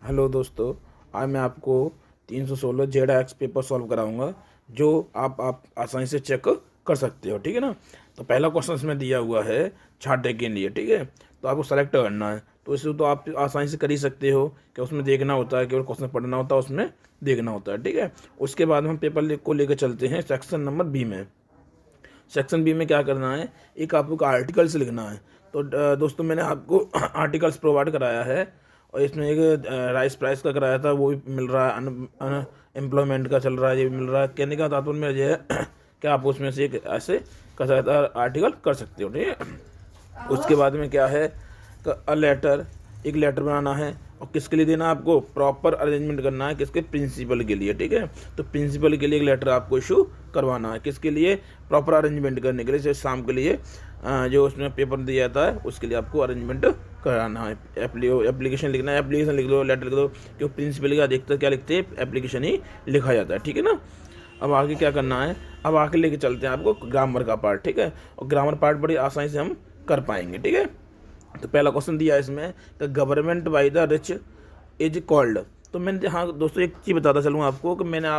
Hello दोस्तों, आज मैं आपको 316 जेड एक्स पेपर सॉल्व कराऊंगा जो आप आसानी से चेक कर सकते हो। ठीक है ना। तो पहला क्वेश्चन इसमें दिया हुआ है छाटे के लिए। ठीक है, तो आपको सेलेक्ट करना है। तो इसे तो आप आसानी से कर ही सकते हो कि उसमें देखना होता है, केवल क्वेश्चन पढ़ना होता है, उसमें देखना होता है। ठीक है, उसके बाद हम पेपर को लेकर चलते हैं सेक्शन नंबर बी में। सेक्शन बी में क्या करना है, एक आपको आर्टिकल्स लिखना है। तो दोस्तों, मैंने आपको आर्टिकल्स प्रोवाइड कराया है और इसमें एक राइस प्राइस का कराया था, वो भी मिल रहा है। अनएम्प्लॉयमेंट का चल रहा है, ये भी मिल रहा है। कहने का तात्पर्य मेरा ये है कि आप उसमें से एक ऐसे का आर्टिकल कर सकते हो। ठीक है, उसके बाद में क्या है, लेटर, एक लेटर बनाना है और किसके लिए देना है, आपको प्रॉपर अरेंजमेंट करना है। किसके? प्रिंसिपल के लिए। ठीक है, तो प्रिंसिपल के लिए एक लेटर आपको इशू करवाना है। किसके लिए? प्रॉपर अरेंजमेंट करने के लिए। जैसे शाम के लिए जो उसमें पेपर दिया जाता है उसके लिए आपको अरेंजमेंट कराना है। एप्लीकेशन लिखना है, एप्लीकेशन लिख लो, लेटर लिख दो। क्योंकि प्रिंसिपल का अधिकतर क्या लिखते हैं, एप्लीकेशन ही लिखा जाता है। ठीक है ना। अब आगे क्या करना है, अब आगे लेके चलते हैं आपको ग्रामर का पार्ट। ठीक है, और ग्रामर पार्ट बड़ी आसानी से हम कर पाएंगे। ठीक है, तो पहला क्वेश्चन दिया है इसमें कि government by the rich is called. तो मैंने, हाँ दोस्तों, एक चीज़ बताता चलूँ आपको कि मैंने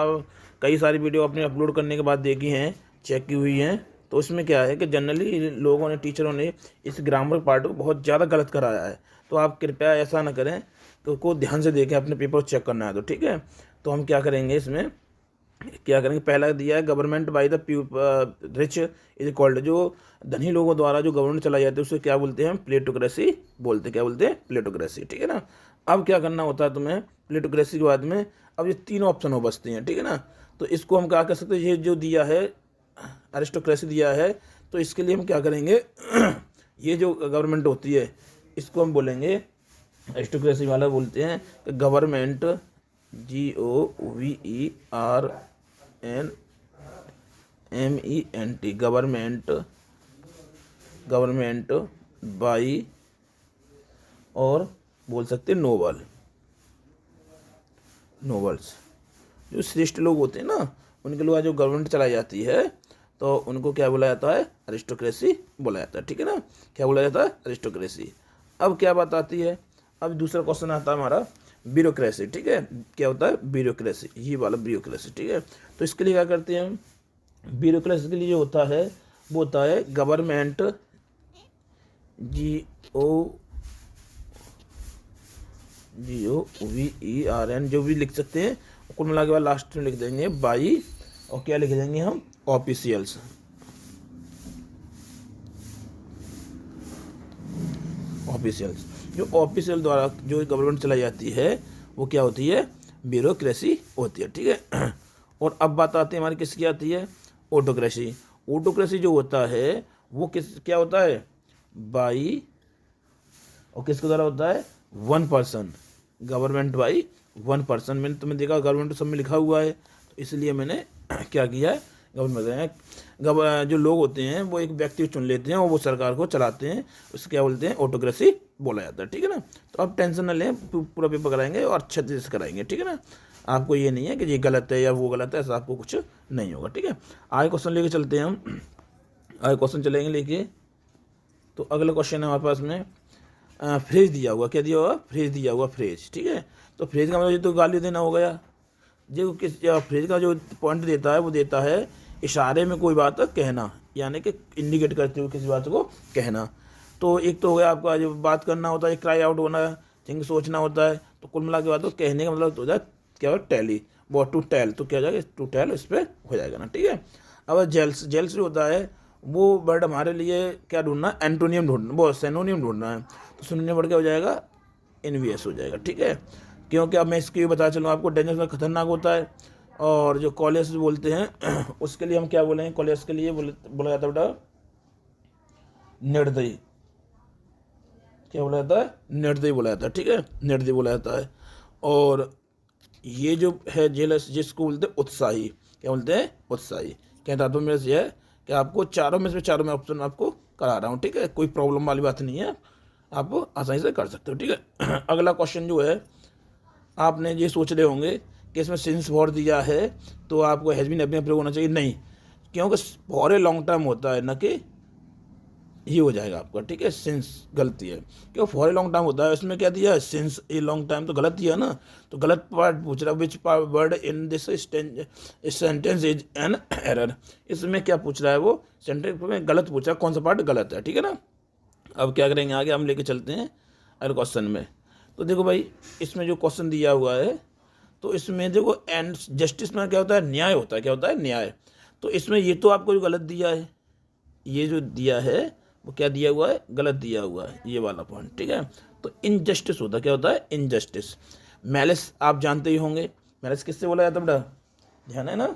कई सारी वीडियो अपने अपलोड करने के बाद देखी हैं, चेक की हुई हैं। तो इसमें क्या है कि जनरली लोगों ने, टीचरों ने इस ग्रामर पार्ट को बहुत ज़्यादा गलत कराया है। तो आप कृपया ऐसा ना करें, तो को ध्यान से देखें, अपने पेपर चेक करना है। तो ठीक है, तो हम क्या करेंगे, इसमें क्या करेंगे, पहला दिया है government by the rich is called. जो धनी लोगों द्वारा जो गवर्नमेंट चलाई जाती है उसे क्या बोलते हैं, प्लेटोक्रेसी बोलते हैं। क्या बोलते हैं? प्लेटोक्रेसी। ठीक है ना। अब क्या करना होता है तुम्हें प्लेटोक्रेसी के बाद में, अब ये तीन ऑप्शन हो बचते हैं। ठीक है ना, तो इसको हम क्या कर सकते हैं, ये जो दिया है अरिस्टोक्रेसी दिया है, तो इसके लिए हम क्या करेंगे ये जो गवर्नमेंट होती है इसको हम बोलेंगे अरिस्टोक्रेसी वाला बोलते हैं कि गवर्नमेंट, GOVERNMENT, गवर्नमेंट बाई, और बोल सकते हैं नोबल्स। जो श्रेष्ठ लोग होते हैं ना, उनके लोग जो गवर्नमेंट चलाई जाती है तो उनको क्या बोला जाता है, अरिस्टोक्रेसी बोला जाता है। ठीक है ना, क्या बोला जाता है, अरिस्टोक्रेसी। अब क्या बात आती है, अब दूसरा क्वेश्चन आता है हमारा ब्यूरोक्रेसी। ठीक है, क्या होता है, ब्यूरोक्रेसी, ये वाला ब्यूरोक्रेसी। ठीक है, तो इसके लिए क्या करते हैं हम, ब्यूरोक्रेसी के लिए जो होता है वो होता है गवर्नमेंट, GOVERN, जो भी लिख सकते हैं, कुल मिला के बाद लास्ट में लिख देंगे बाई, और क्या लिख देंगे हम, ऑफिशियल्स। ऑफिशियल्स, जो ऑफिशियल द्वारा जो गवर्नमेंट चलाई जाती है वो क्या होती है, ब्यूरोक्रेसी होती है। ठीक है, और अब बात आती है हमारी किसकी आती है, ऑटोक्रेसी। ऑटोक्रेसी जो होता है वो क्या होता है, बाई, और किसके द्वारा होता है, 1 पर्सन, गवर्नमेंट बाई 1 पर्सन। मैंने तुम्हें देखा गवर्नमेंट सब में लिखा हुआ है, तो इसलिए मैंने क्या किया है, गवर्नमेंट जो लोग होते हैं वो एक व्यक्ति को चुन लेते हैं और वो सरकार को चलाते हैं, उसको क्या बोलते हैं, ऑटोक्रेसी बोला जाता है। ठीक है ना, तो आप टेंशन न लें, पूरा पेपर कराएंगे और अच्छे तरीके से कराएंगे। ठीक है ना, आपको ये नहीं है कि ये गलत है या वो गलत है, ऐसा आपको कुछ नहीं होगा। ठीक है, आगे क्वेश्चन लेके चलते हैं हम, आगे क्वेश्चन चलेंगे लेके। तो अगला क्वेश्चन है हमारे पास में फ्रेज दिया हुआ, क्या दिया हुआ, फ्रेज दिया हुआ, फ्रेज। ठीक है, तो फ्रेज का मतलब ये तो गाली देना हो गया। जो फ्रेज का जो पॉइंट देता है वो देता है इशारे में कोई बात कहना, यानी कि इंडिकेट करते हुए किसी बात को कहना। तो एक तो हो गया आपका जो बात करना होता है, क्राई आउट होना है, थिंक सोचना होता है। तो कुल मिला के बाद तो कहने का मतलब हो जाए क्या, टेली, वॉट टू टेल, तो क्या हो जाएगा, टू टेल, इस पर हो जाएगा ना। ठीक है, अब जेल्स, जेल्स जो होता है वो वर्ड हमारे लिए क्या ढूंढना, एंटोनियम ढूंढना, वो सिनोनियम ढूंढना है। तो सिनोनियम वर्ड क्या हो जाएगा, एनवीएस हो जाएगा। ठीक है, क्योंकि अब मैं इसके बता चलूँ आपको, डेंजरस में खतरनाक होता है। और जो कॉलेज बोलते हैं उसके लिए हम क्या बोलेंगे, कॉलेज के लिए बोला जाता है बेटा निर्दयी, क्या बोला जाता है, निर्दयी बोला जाता है। ठीक है, निर्दयी बोला जाता है। और ये जो है जेलस, जिसको बोलते हैं उत्साही, क्या बोलते हैं, उत्साही। क्या तात्पर्य मेरे से है कि आपको चारों में ऑप्शन आपको करा रहा हूँ। ठीक है, कोई प्रॉब्लम वाली बात नहीं है, आप आसानी से कर सकते हो। ठीक है, अगला क्वेश्चन जो है, आपने ये सोच रहे होंगे कि इसमें सिंस फॉर दिया है तो आपको हैज बीन अभी प्रयोग होना चाहिए, नहीं, क्योंकि फॉर ए लॉन्ग टर्म होता है, न कि ये हो जाएगा आपका, ठीक है। सिंस गलती है, क्यों फॉर ए लॉन्ग टाइम होता है, इसमें क्या दिया है सिंस ए लॉन्ग टाइम, तो गलत दिया ना। तो गलत पार्ट पूछ रहा है, which word in this sentence is an error. इसमें क्या पूछ रहा है वो, सेंटेंस में गलत पूछ रहा है, कौन सा पार्ट गलत है, ठीक है ना। अब क्या करेंगे आगे, हम लेके चलते हैं अगले क्वेश्चन में। तो देखो भाई, इसमें जो क्वेश्चन दिया हुआ है, तो इसमें देखो एंड जस्टिस में क्या होता है, न्याय होता है, क्या होता है, न्याय। तो इसमें ये तो आपको जो गलत दिया है, ये जो दिया है वो क्या दिया हुआ है, गलत दिया हुआ है, ये वाला पॉइंट, ठीक है। तो इनजस्टिस होता है, क्या होता है, इनजस्टिस। मैलिस आप जानते ही होंगे, मैलिस किससे बोला जाता है बेटा, ध्यान है ना।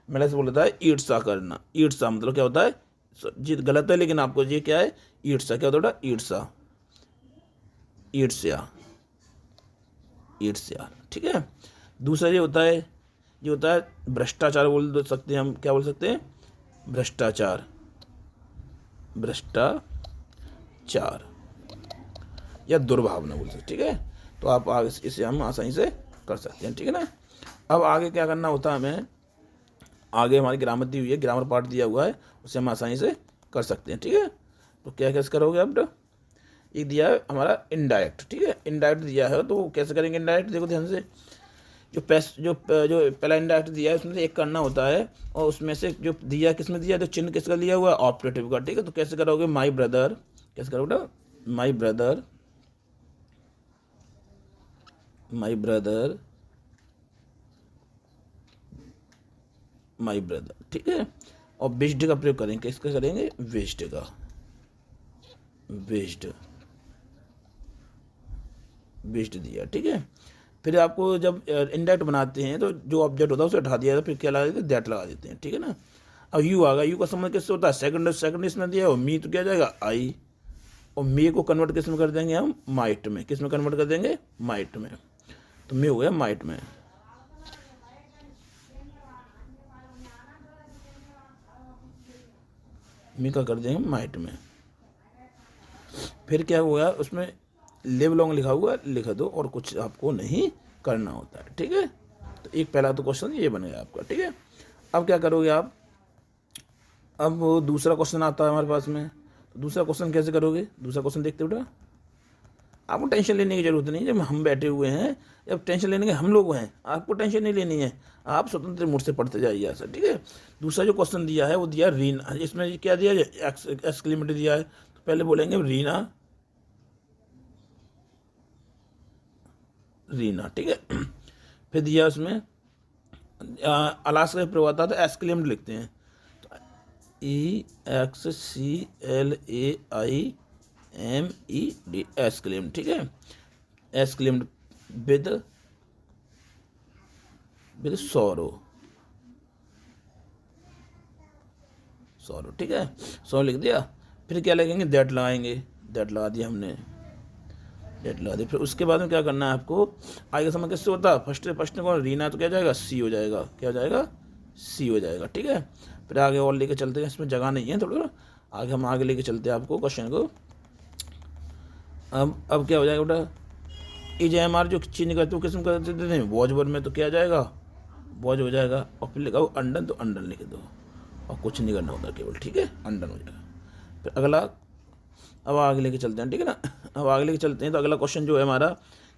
मैलिस बोला था ईर्ष्या करना, ईर्ष्या मतलब क्या होता है, जी गलत है लेकिन आपको ये क्या है, ईर्ष्या, क्या होता है बेटा, ईर्ष्या, ईर्ष्या, ईर्ष्या, ठीक है। दूसरा ये होता है, ये होता है भ्रष्टाचार बोल सकते हैं हम, क्या बोल सकते हैं, भ्रष्टाचार, भ्रष्टाचार या दुर्भावना बोल सकते, ठीक है। तो आप आगे इसे हम आसानी से कर सकते हैं, ठीक है ना। अब आगे क्या करना होता है हमें, आगे हमारी ग्रामर दी हुई है, ग्रामर पार्ट दिया हुआ है, उसे हम आसानी से कर सकते हैं, ठीक है। तो क्या कैसे करोगे अब, एक दिया है हमारा इनडायरेक्ट, ठीक है, इनडायरेक्ट दिया है, तो कैसे करेंगे इनडायरेक्ट, देखो ध्यान से। जो जो पहला इंडायरेक्ट दिया है उसमें से एक करना होता है, और उसमें से जो दिया किसमें दिया, तो चिन्ह किसका लिया हुआ है, ऑपरेटिव का, ठीक है। तो कैसे करोगे, माई ब्रदर, कैसे करोगे, my brother, my brother, my brother, ठीक है। और विश्ड का प्रयोग करेंगे, किसका करेंगे, विश्ड का, विश्ड, विश्ड दिया, ठीक है। फिर आपको जब इंडायरेक्ट बनाते हैं तो जो ऑब्जेक्ट होता है उसे हटा दिया जाता है, फिर क्या लगा देते हैं, दैट लगा देते हैं, ठीक है ना। अब यू आ गया, यू का संबंध किससे होता है, सेकंड, सेकंड इसमें दिया, और मी तो क्या जाएगा, आई, और मे को कन्वर्ट किस में कर देंगे हम, माइट में, किस में कन्वर्ट कर देंगे, माइट में। तो मे हो गया माइट में, मी का कर देंगे माइट में। फिर क्या हुआ, उसमें लिव लॉन्ग लिखा हुआ लिख दो, और कुछ आपको नहीं करना होता है, ठीक है। तो एक पहला तो क्वेश्चन ये बन गया आपका, ठीक है। अब क्या करोगे आप, अब दूसरा क्वेश्चन आता है हमारे पास में। तो दूसरा क्वेश्चन कैसे करोगे, दूसरा क्वेश्चन देखते बेटा, आपको टेंशन लेने की जरूरत नहीं है, जब हम बैठे हुए हैं, जब टेंशन लेने के हम लोग हैं, आपको टेंशन नहीं लेनी है, आप स्वतंत्र मूड से पढ़ते जाइए ऐसा, ठीक है। दूसरा जो क्वेश्चन दिया है वो दिया रीना, इसमें क्या दिया है, एक्सक्लेमेटरी दिया है, तो पहले बोलेंगे रीना, रीना, ठीक है। फिर दिया उसमें अलास्का का प्रयोग आता है तो एक्सक्लेम्ड लिखते हैं, तो EXCLAIMED, एक्सक्लेम्ड, ठीक है, एक्सक्लेम्ड विद विद सोरो, सोरो, ठीक है, सोरो लिख दिया। फिर क्या लगेंगे, दैट लगाएंगे, दैट लगा दिया हमने, दैट लगा दिया। फिर उसके बाद में क्या करना है आपको, आगे समय किससे होता है, फर्स्ट कौन, रीना, तो क्या जाएगा, सी हो जाएगा, क्या हो जाएगा, सी हो जाएगा, ठीक है। फिर आगे और लेके चलते हैं, इसमें जगह नहीं है थोड़ा, आगे हम आगे लेके चलते हैं आपको क्वेश्चन को। अब क्या हो जाएगा बेटा, EJMR जो चीज करते हो किस्म कर देते हैं, वॉच वर्ड में तो क्या जाएगा, वॉच हो जाएगा, और फिर लिखा हो अंडन, तो अंडन लिख दो, और कुछ नहीं करना होता केवल, ठीक है, अंडन हो जाएगा। फिर अगला, अब आगे लेके चलते हैं, ठीक है ना। अब आगे लेके चलते हैं, तो अगला क्वेश्चन जो है हमारा,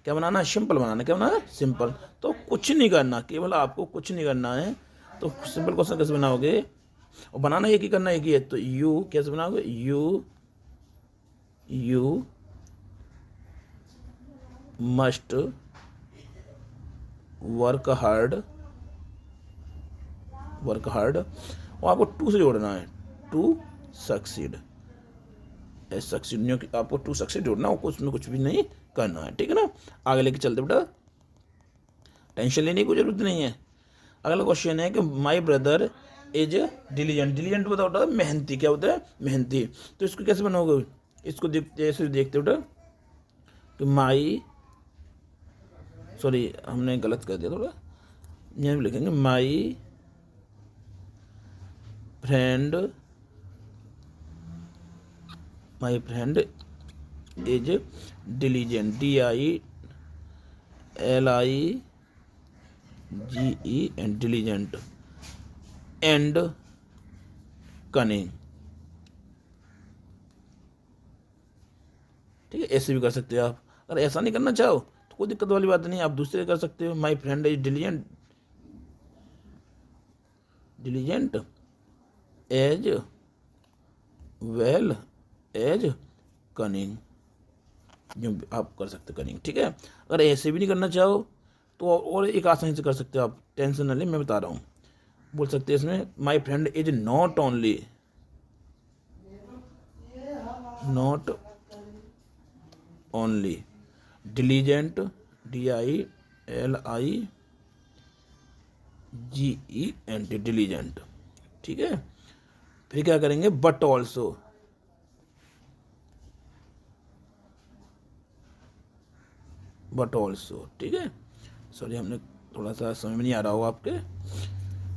क्या बनाना है, सिंपल बनाना, क्या बनाना है, सिंपल। तो कुछ नहीं करना, केवल आपको कुछ नहीं करना है। तो सिंपल क्वेश्चन कैसे बनाओगे, और बनाना एक ही करना, एक ही है। तो यू कैसे बनाओगे, यू मस्ट वर्क हार्ड, और आपको टू से जोड़ना है, टू सक्सीड, सक्सीड नहीं, आपको टू सक्सीड जोड़ना, उसमें कुछ भी नहीं करना है, ठीक है ना। आगे लेके चलते बेटा, टेंशन लेने की कोई जरूरत नहीं है। अगला क्वेश्चन है कि my brother is diligent, diligent बताओ बेटा, मेहनती, क्या होता है, मेहनती। तो इसको कैसे बनाओगे, इसको देखते बेटा कि माई, सॉरी हमने गलत कर दिया थोड़ा, यहाँ भी लिखेंगे माई friend is diligent, DILIGE and diligent and cunning, ठीक है, ऐसे भी कर सकते हो आप। अगर ऐसा नहीं करना चाहो तो कोई दिक्कत वाली बात नहीं, आप दूसरे कर सकते हो। My friend is diligent, diligent as well as cunning, जो आप कर सकते हो कनिंग। ठीक है, अगर ऐसे भी नहीं करना चाहो तो और एक आसानी से कर सकते हो आप, टेंशन न ले, मैं बता रहा हूँ। बोल सकते हैं इसमें माई friend is not only, not only diligent, DILIGENT, diligent. ठीक है, फिर क्या करेंगे, बट ऑल्सो, बट ऑल्सो। ठीक है, सॉरी हमने थोड़ा सा समझ में नहीं आ रहा होगा आपके,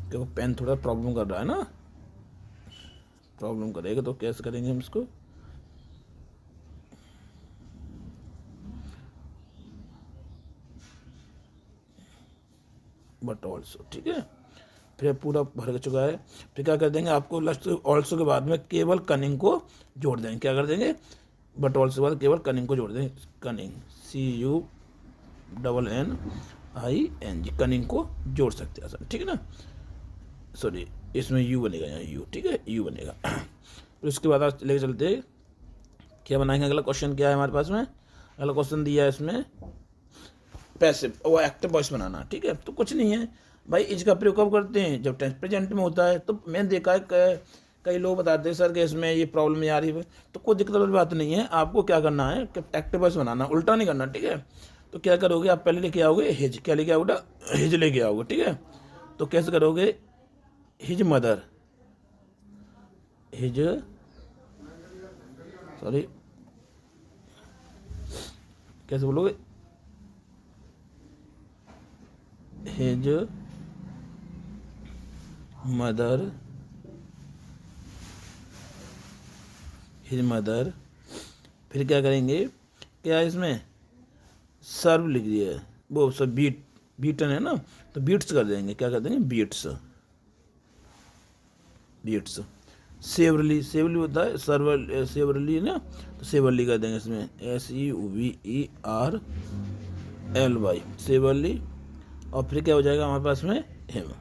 क्योंकि पेन थोड़ा प्रॉब्लम कर रहा है ना, प्रॉब्लम करेगा तो कैसे करेंगे हम इसको। बट ऑल्सो, ठीक है, फिर पूरा भर चुका है। फिर क्या कर देंगे, आपको लास्ट ऑल्सो के बाद में केवल कनिंग को जोड़ देंगे। क्या कर देंगे, बट ऑल्सो के बाद केवल कनिंग को जोड़ देंगे, कनिंग, CUNNING, कनिंग को जोड़ सकते हैं आसान। ठीक है ना, सॉरी इसमें यू बनेगा, यहाँ यू। ठीक है, यू बनेगा। फिर उसके बाद आप लेके चलते क्या बनाएंगे, अगला क्वेश्चन क्या है हमारे पास में, अगला क्वेश्चन दिया है इसमें पैसिव वो एक्टिव वॉइस बनाना। ठीक है, तो कुछ नहीं है भाई, इज का प्रयोग कब करते हैं, जब टेंस प्रेजेंट में होता है। तो मैंने देखा है कई लोग बताते हैं सर कि इसमें ये प्रॉब्लम आ रही है, तो कोई दिक्कत वाली बात नहीं है। आपको क्या करना है कि एक्टिव वॉइस बनाना, उल्टा नहीं करना। ठीक है, तो क्या करोगे, आप पहले लेके आओगे हिज, क्या लेके आओगे, हिज लेके आओगे। ठीक है, तो कैसे करोगे, हिज मदर, हिज, सॉरी कैसे बोलोगे, हिज मदर, हिज मदर। फिर क्या करेंगे, क्या इसमें सर्व लिख दिया है, वो सब बीटन है ना, तो बीट्स कर देंगे। क्या कर देंगे, बीट्स, बीट्स। सेवरली, सेवरली होता है सर्वर, सेवरली ना, तो सेवरली कर देंगे इसमें, SEVERLY, सेवरली। और फिर क्या हो जाएगा हमारे पास में, हिम।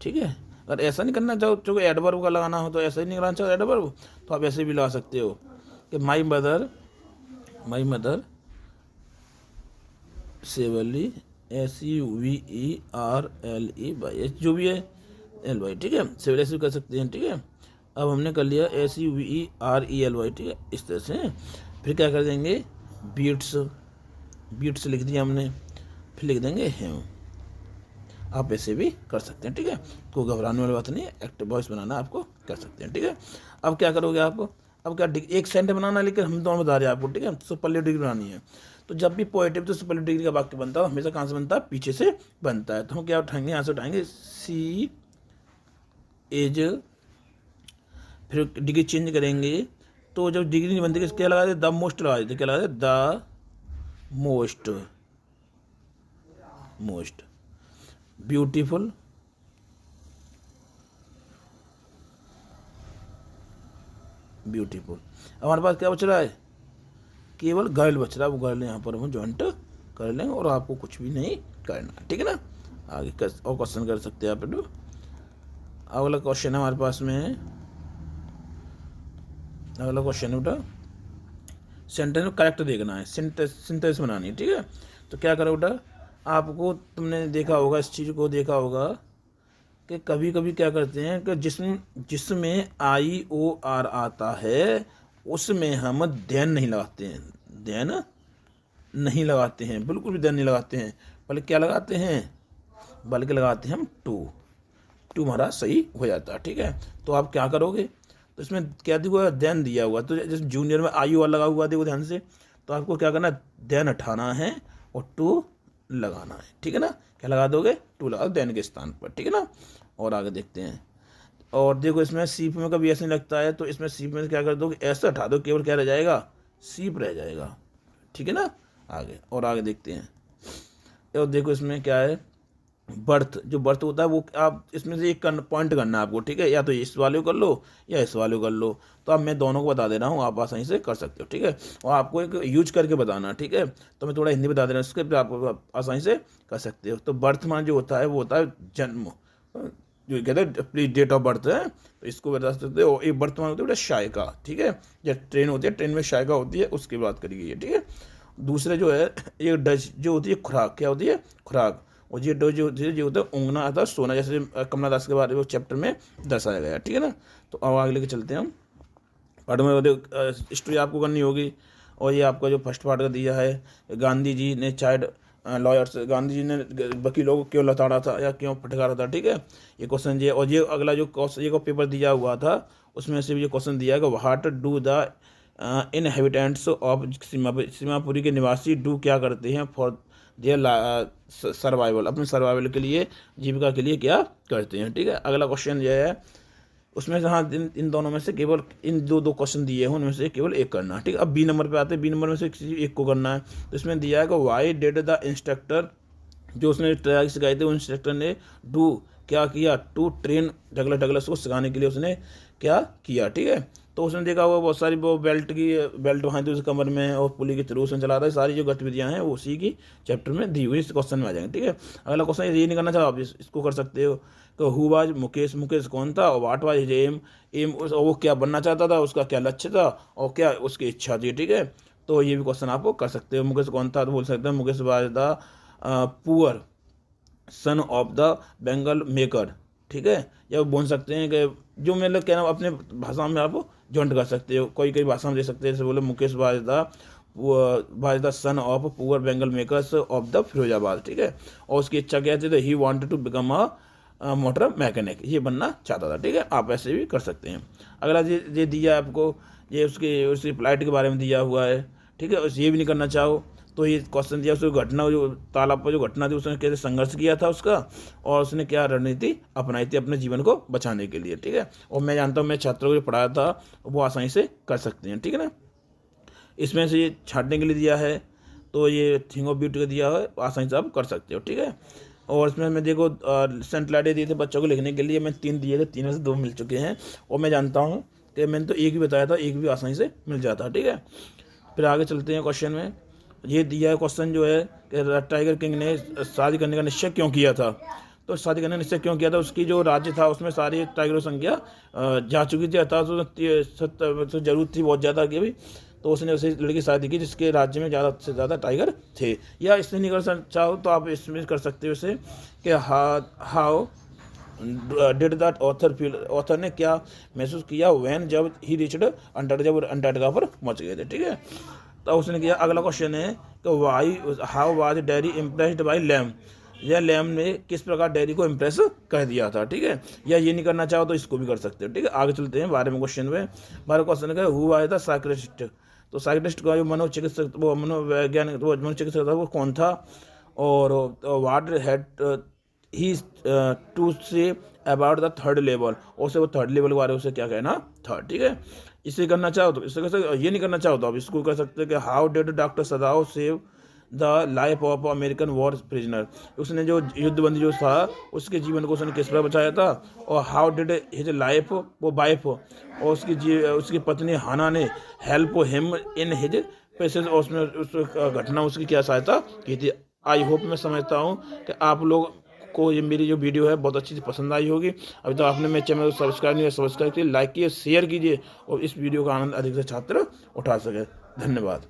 ठीक है, अगर ऐसा नहीं करना चाहो, चूँकि एडवर्ब का लगाना हो तो ऐसा ही नहीं लगाना चाहो एडवर्ब, तो आप ऐसे भी लगा सकते हो कि my mother, my mother severally, SEVERLY, जो भी है LY। ठीक है, सेवरली ऐसे भी कर सकते हैं। ठीक है, अब हमने कर लिया SEVERLY। ठीक है, इस तरह से। फिर क्या कर देंगे, बीट्स, बीट्स लिख दिया हमने, फिर लिख देंगे हिम। आप ऐसे भी कर सकते हैं। ठीक है, कोई घबराने वाली बात नहीं है, एक्टिव वॉइस बनाना आपको कर सकते हैं। ठीक है, अब क्या करोगे आप, अब क्या एक सेंटेंस बनाना, लेकिन हम दोनों बता रहे हैं आपको। ठीक है, सुपरलेटिव डिग्री बनानी है, तो जब भी पॉजिटिव तो सुपरलेटिव डिग्री का वाक्य बनता है, हमेशा कहाँ से बनता है, पीछे से बनता है। तो हम क्या उठाएंगे, यहाँ से उठाएंगे सी एज, फिर डिग्री चेंज करेंगे, तो जब डिग्री नहीं बनती क्या लगा देते, द मोस्ट लगा देते। क्या लगा देते, the most, most beautiful, beautiful. हमारे पास क्या बच रहा है, केवल गर्ल बच रहा है, वो गर्ल यहाँ पर हम ज्वाइंट कर लेंगे और आपको कुछ भी नहीं करना। ठीक है ना, आगे और क्वेश्चन कर सकते हैं आप। अगला क्वेश्चन है हमारे पास में, अगला क्वेश्चन है बेटा, सेंटेंस में करेक्ट देखना है, सिंटेंस बनानी है। ठीक है, तो क्या करो बेटा, आपको, तुमने देखा होगा इस चीज़ को, देखा होगा कि कभी कभी क्या करते हैं कि जिसमें IOR आता है उसमें हम देन नहीं लगाते हैं, देन नहीं लगाते हैं, बिल्कुल भी देन नहीं लगाते हैं, बल्कि क्या लगाते हैं, बल्कि लगाते हैं हम टू हमारा सही हो जाता है। ठीक है, तो आप क्या करोगे, तो इसमें क्या दिया हुआ, देन दिया हुआ, तो जैसे जूनियर में IOR लगा हुआ, देखो ध्यान से, तो आपको क्या करना है, देन हटाना है और टू लगाना है। ठीक है ना, क्या लगा दोगे, टू लगा देन के स्थान पर। ठीक है ना, और आगे देखते हैं। और देखो इसमें सीप में कभी ऐसे नहीं लगता है, तो इसमें सीप में क्या कर दोगे, ऐसे हटा दो, केवल क्या रह जाएगा, सीप रह जाएगा। ठीक है ना, आगे और आगे देखते हैं। और देखो इसमें क्या है, बर्थ, जो बर्थ होता है वो आप इसमें से एक पॉइंट करना है आपको, ठीक है, या तो इस वाले को कर लो या इस वाले को कर लो। तो अब मैं दोनों को बता दे रहा हूँ, आप आसानी से कर सकते हो, ठीक है। और आपको एक यूज करके बताना, ठीक है। तो मैं थोड़ा हिंदी बता दे रहा हूँ, इसके आप आसानी से कर सकते हो। तो बर्थ मान जो होता है वो होता है जन्म, जो कहते हैं अपनी डेट ऑफ बर्थ है, तो इसको बता सकते हो। एक बर्थ मान होती है बेटा शायका, ठीक है। जब ट्रेन होती है, ट्रेन में शायका होती है, उसकी बात करी गई है, ठीक है। दूसरे जो है ये डच जो होती है खुराक, क्या होती है खुराक। और ये डो जो होती है, जो होता है ऊँघना अर्थात सोना, जैसे कमला दास के बारे में चैप्टर में दर्शाया गया है, ठीक है ना। तो अब आगे लेके चलते हैं हम पार्ट में, स्टोरी आपको करनी होगी। और ये आपका जो फर्स्ट पार्ट का दिया है, गांधी जी ने चाइल्ड लॉयर्स, गांधी जी ने वकीलों को क्यों लताड़ा था या क्यों फटकारा था, ठीक है, ये क्वेश्चन ये। और ये अगला जो ये को पेपर दिया हुआ था उसमें से भी ये क्वेश्चन दिया है कि what do the inhabitants of Seemapuri के निवासी डू क्या करते हैं फॉर देयर सर्वाइवल, अपने सर्वाइवल के लिए, जीविका के लिए क्या करते हैं, ठीक है। अगला क्वेश्चन ये है उसमें से, हाँ इन दोनों में से केवल इन दो क्वेश्चन दिए हैं, उनमें से केवल एक करना, ठीक है। अब बी नंबर पे आते हैं, बी नंबर में से किसी एक को करना है। तो इसमें दिया है कि वाई डिड द इंस्ट्रक्टर, जो उसने ट्रैक सिखाई थी, उन इंस्ट्रक्टर ने डू क्या किया, टू ट्रेन डगलस को सिखाने के लिए उसने क्या किया, ठीक है। तो उसने देखा हुआ बहुत सारी वो बेल्ट वहाँ थी उस कमर में, और पुली के थ्रू उसने चला था, सारी जो गतिविधियाँ हैं वो उसी की चैप्टर में दी हुई, इस क्वेश्चन में आ जाएंगे, ठीक है। अगला क्वेश्चन ये नहीं करना चाहो आप इसको कर सकते हो कि हु वाज मुकेश, मुकेश कौन था, और वाट वाज हिज एम, वो क्या बनना चाहता था, उसका क्या लक्ष्य था और क्या उसकी इच्छा थी, ठीक है। तो ये भी क्वेश्चन आपको कर सकते हो। मुकेश कौन था तो बोल सकते हैं Mukesh was the poor son of the Bengal maker, ठीक है। या बोल सकते हैं कि जो मतलब कहना अपने भाषा में आप जॉइंट कर सकते हो, कोई कोई भाषा में दे सकते हैं, जैसे बोले Mukesh was the son of poor bangle makers of the Firozabad, ठीक है। और उसकी इच्छा क्या थी, तो he wanted to become a motor mechanic, ये बनना चाहता था, ठीक है। आप ऐसे भी कर सकते हैं। अगला ये दिया है आपको, ये उसकी फ्लाइट के बारे में दिया हुआ है, ठीक है। ये भी नहीं करना चाहो तो ये क्वेश्चन दिया, उसकी घटना जो तालाब पर जो घटना थी उसने कैसे संघर्ष किया था उसका, और उसने क्या रणनीति अपनाई थी अपने जीवन को बचाने के लिए, ठीक है। और मैं जानता हूँ, मैं छात्रों को जो पढ़ाया था वो आसानी से कर सकते हैं, ठीक है ना। इसमें से ये छाँटने के लिए दिया है, तो ये थिंग ऑफ ब्यूटी का दिया है, आसानी से आप कर सकते हो, ठीक है। और इसमें मैं देखो सेंटलाइटे दिए थे बच्चों को लिखने के लिए, मैं 3 दिए थे, 3 में से 2 मिल चुके हैं। और मैं जानता हूँ कि मैंने तो एक भी बताया था, एक भी आसानी से मिल जाता, ठीक है। फिर आगे चलते हैं क्वेश्चन में। ये दिया है क्वेश्चन जो है कि टाइगर किंग ने शादी करने का निश्चय क्यों किया था। तो शादी करने का निश्चय क्यों किया था, उसकी जो राज्य था उसमें सारी टाइगरों की संख्या जा चुकी थी, अर्थात 70 जरूरत थी बहुत ज़्यादा की भी। तो उसने उसे लड़की की शादी की जिसके राज्य में ज़्यादा से ज़्यादा टाइगर थे। या इसमें नहीं कर चाहो तो आप इसमें कर सकते हो इसे कि how did that author feel, author ने क्या महसूस किया व्हेन, जब ही रिच्ड अंटार्कटिका, जब अंटार्कटिका पर पहुंच गए थे, ठीक है। तो उसने किया। अगला क्वेश्चन है कि why how was Derry impressed by Lamb, या लैम ने किस प्रकार डैरी को इम्प्रेस कर दिया था, ठीक है। या ये नहीं करना चाहो तो इसको भी कर सकते हो, ठीक है। आगे चलते हैं 12वें क्वेश्चन में। 12 क्वेश्चन है हु वाज द साइकियाट्रिस्ट, तो साइकियाट्रिस्ट का जो मनोचिकित्सक, वो मनोवैज्ञानिक, वो मनोचिकित्सक था वो कौन था, और what had he to say about the third level, और उसे वो थर्ड लेवल के बारे में उसे क्या कहना था, ठीक है। इसे करना चाहो तो इससे कर सकते, ये नहीं करना चाहो तो आप इसको कर सकते हैं कि how did doctor Sadao save the life of American war prisoner, उसने जो युद्धबंदी जो था उसके जीवन को उसने किस प्रकार बचाया था। और हाउ डिड हिज लाइफ, वो वाइफ और उसकी पत्नी हाना ने help him in his passage, और उसमें उस घटना उसकी क्या सहायता की थी। आई होप, मैं समझता हूँ कि आप लोग को ये मेरी जो वीडियो है बहुत अच्छी से पसंद आई होगी। अभी तो आपने मेरे चैनल को सब्सक्राइब नहीं है, सब्सक्राइब कीजिए, लाइक कीजिए, शेयर कीजिए, और इस वीडियो का आनंद अधिक से छात्र उठा सके। धन्यवाद।